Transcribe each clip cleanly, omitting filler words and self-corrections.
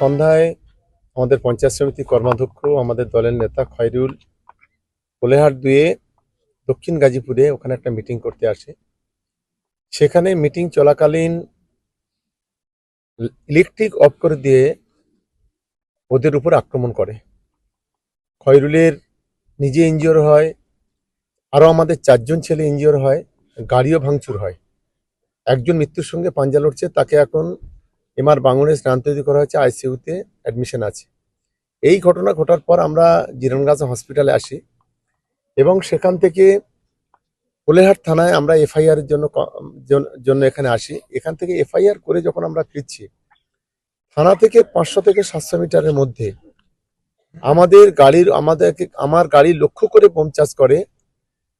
সন্ধ্যায় আমাদের পঞ্চায়েত সমিতি কর্মাধ্যক্ষ আমাদের দলের নেতা খয়রুল কোলেহাট 2 দক্ষিণ গাজীপুরে ওখানে একটা মিটিং করতে আসে। সেখানে মিটিং চলাকালীন ইলেকট্রিক অফ করে দিয়ে ওদের উপর আক্রমণ করে। খয়রুলের নিজে ইনজিওর হয়, আরও আমাদের 4 জন ছেলে ইনজিওর হয়, গাড়িও ভাঙচুর হয়। একজন মৃত্যুর সঙ্গে পাঞ্জা লড়ছে, তাকে এখন এমআর বাঙুরে স্থানান্তরিত করা হয়েছে, আইসিইউতে অ্যাডমিশন আছে। এই ঘটনা ঘটার পর আমরা জিরানগাছা হসপিটালে আসি এবং সেখান থেকে কোলেহাট থানায় আমরা এফআইআর এর জন্য এখানে আসি। এখান থেকে এফআইআর করে যখন আমরা ফিরছি, থানা থেকে 500 থেকে 700 মিটারের মধ্যে আমার গাড়ি লক্ষ্য করে বোম চাষ করে।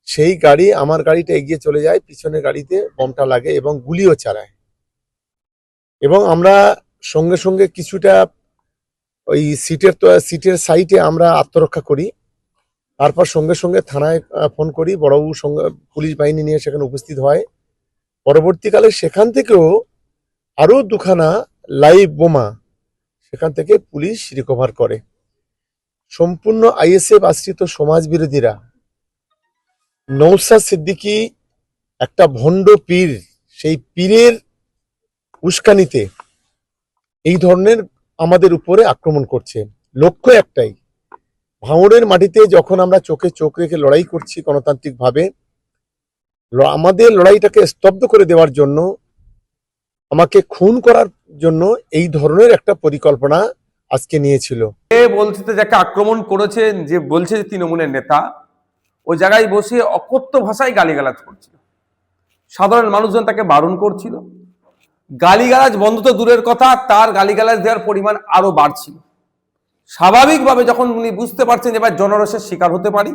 সেই গাড়ি আমার গাড়িটা এগিয়ে চলে যায়, পিছনের গাড়িতে বোমটা লাগে এবং গুলিও চালায়। এবং আমরা সঙ্গে সঙ্গে কিছুটা ওই সিটের সাইডে আমরা আত্মরক্ষা করি। তারপর সঙ্গে সঙ্গে থানায় ফোন করি, বড়বাবু সঙ্গে পুলিশ বাহিনী নিয়ে সেখানে উপস্থিত হয়। পরবর্তীকালে সেখান থেকেও আরো 2খানা লাইভ বোমা সেখান থেকে পুলিশ রিকভার করে। সম্পূর্ণ আইএসএফ আশ্রিত সমাজ বিরোধীরা নওশাদ সিদ্দিকী একটা ভণ্ড পীর, সেই পীরের উস্কানিতে এই ধরনের আমাদের উপরে আক্রমণ করছে। লক্ষ্য একটাই, ভাঙড়ের মাটিতে যখন আমরা চোখে চোখ রেখে লড়াই করছি গণতান্ত্রিকভাবে, আমাদের লড়াইটাকে স্তব্ধ করে দেওয়ার জন্য, আমাকে খুন করার জন্য এই ধরনের একটা পরিকল্পনা আজকে নিয়েছিল। বলছে যে একটা আক্রমণ করেছেন, যে বলছে যে তৃণমূলের নেতা ওই জায়গায় বসে অকথ্য ভাষায় গালিগালাজ করছিল, সাধারণ মানুষজন তাকে বারণ করছিল। গালিগালাজ বন্ধ তো দূরের কথা, তার গালিগালাজ দেওয়ার পরিমাণ আরো বাড়ছিল। স্বাভাবিকভাবে যখন উনি বুঝতে পারছেন যে এবার জনরোষের শিকার হতে পারি,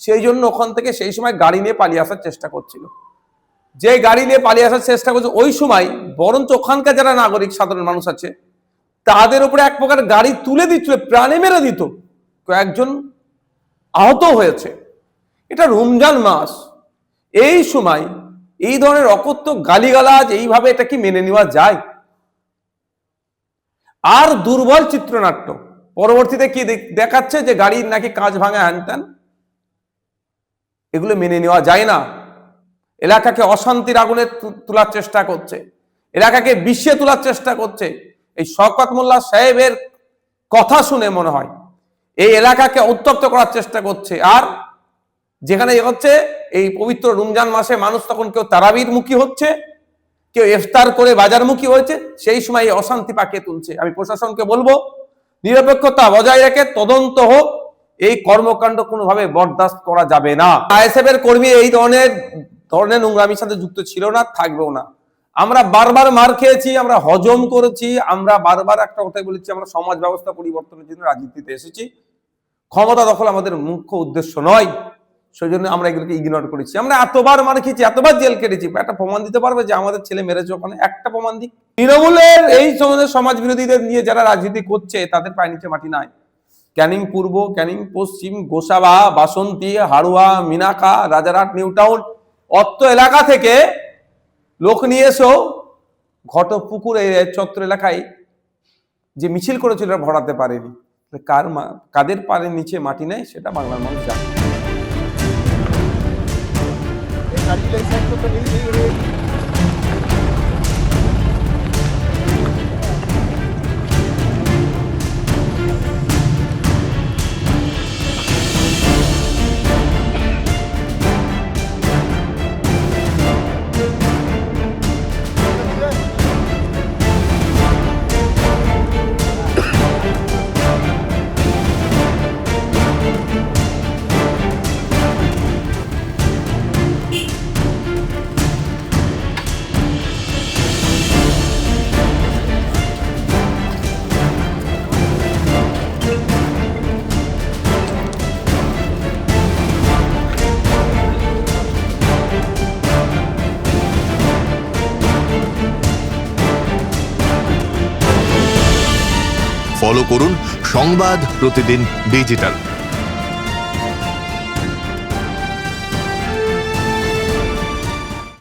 সেই জন্য ওখান থেকে সেই সময় গাড়ি নিয়ে পালিয়ে আসার চেষ্টা করছিল। যে গাড়ি নিয়ে পালিয়ে আসার চেষ্টা করছে ওই সময় বরঞ্চ ওখানকার যারা নাগরিক সাধারণ মানুষ আছে তাদের উপরে এক প্রকার গাড়ি তুলে দিচ্ছিল, প্রাণে মেরে দিত, কয়েকজন আহত হয়েছে। এটা রমজান মাস, এই সময় এই ধরনের অকথ্য গালিগালাজ এইভাবে এটা কি মেনে নেওয়া যায়? আর দুর্বল চিত্রনাট্য পরবর্তীতে কি দেখাচ্ছে যে গাড়ির নাকি কাঁচ ভাঙা হ্যানত্যান, এগুলো মেনে নেওয়া যায় না। এলাকাকে অশান্তির আগুনে তোলার চেষ্টা করছে, এলাকাকে বিষে তোলার চেষ্টা করছে। এই শওকত মোল্লা সাহেবের কথা শুনে মনে হয় এই এলাকাকে উত্তপ্ত করার চেষ্টা করছে। আর যেখানে হচ্ছে এই পবিত্র রমজান মাসে মানুষ তখন কেউ তারাবির মুখী হচ্ছে, কেউ ইফতার করে বাজারমুখী হয়েছে, সেই সময় এই অশান্তি পাকিয়ে তুলছে। আমি প্রশাসনকে বলবো নিরপেক্ষতা বজায় রেখে তদন্ত হোক, এই কর্মকাণ্ড কোনোভাবে বরদাস্ত করা যাবে না। আইএসএফ এর কর্মী এই ধরনের নোংরামির সাথে যুক্ত ছিল না, থাকবেও না। আমরা বারবার মার খেয়েছি, আমরা হজম করেছি, আমরা বারবার একটা কথাই বলেছি, আমরা সমাজ ব্যবস্থা পরিবর্তনের জন্য রাজনীতিতে এসেছি। ক্ষমতা দখল আমাদের মুখ্য উদ্দেশ্য নয়, সেই জন্য আমরা এগুলোকে ইগনোর করেছি। আমরা এতবার মার খেয়েছি, এতবার জেল কেটেছি, একটা প্রমাণ দিতে পারবে যে আমাদের ছেলে মেরেছে ওখানে? একটা প্রমাণ দিক। তৃণমূলের এই সমাজের সমাজ বিরোধীদের নিয়ে যারা রাজনীতি করছে তাদের পায়ের নিচে মাটি নাই। ক্যানিং পূর্ব, ক্যানিং পশ্চিম, গোসাবা, বাসন্তী, হাড়ুয়া, মিনাকা, রাজারহাট, নিউ টাউন অত্র এলাকা থেকে লোক নিয়ে এসেও ঘটপুকুর চত্বর এলাকায় যে মিছিল করেছিল ভরাতে পারেনি। কাদের পায়ের নিচে মাটি নেই সেটা বাংলার মানুষ জানে। ফলো করুন সংবাদ প্রতিদিন ডিজিটাল।